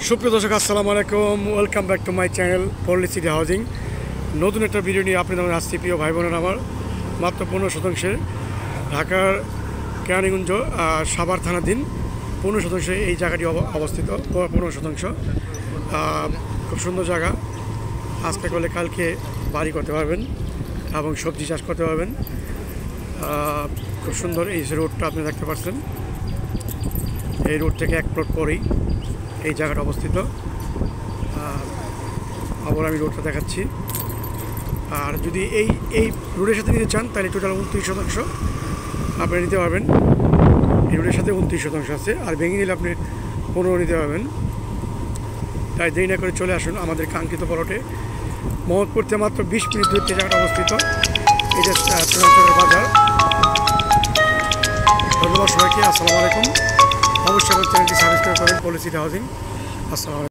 সুপ্রিয় দর্শক আসসালামু আলাইকুম, welcome back to my channel পল্লী সিটি হাউজিং। নতুন একটা ভিডিও নিয়ে আপনাদের আসছি প্রিয় ভাই বোনেরা আমার। মাত্র 15% ঢাকার কেরানীগঞ্জ সাভার থানাধীন 15% এই জায়গাটি অবস্থিত। 15% খুব সুন্দর জায়গা। আজকে করলে কালকে বাড়ি করতে পারবেন এবং সবজি চাষ করতে পারবেন। খুব সুন্দর এই রোডটা আপনি দেখতে পাচ্ছেন। এই রোড থেকে এক প্লট পরেই এই জায়গাটা অবস্থিত। আবার আমি রোডটা দেখাচ্ছি। আর যদি এই রোডের সাথে নিতে চান তাহলে টোটাল 29% আপনি নিতে পারবেন। এই রোডের সাথে 29% আছে, আর ভেঙে নিলে আপনি 15 নিতে পারবেন। তাই দেরি না করে চলে আসুন আমাদের কাঙ্ক্ষিত প্লটে। মোহাম্মদপুরতে মাত্র 20 মিনিট দূরত্বে জায়গাটা অবস্থিত। এটা বাজার। ধন্যবাদ সবাইকে, আসসালামু আলাইকুম। অবশ্যই আমার চ্যানেলটি সাবস্ক্রাইব করেন পল্লী সিটি হাউজিং। আসসালামু আলাইকুম।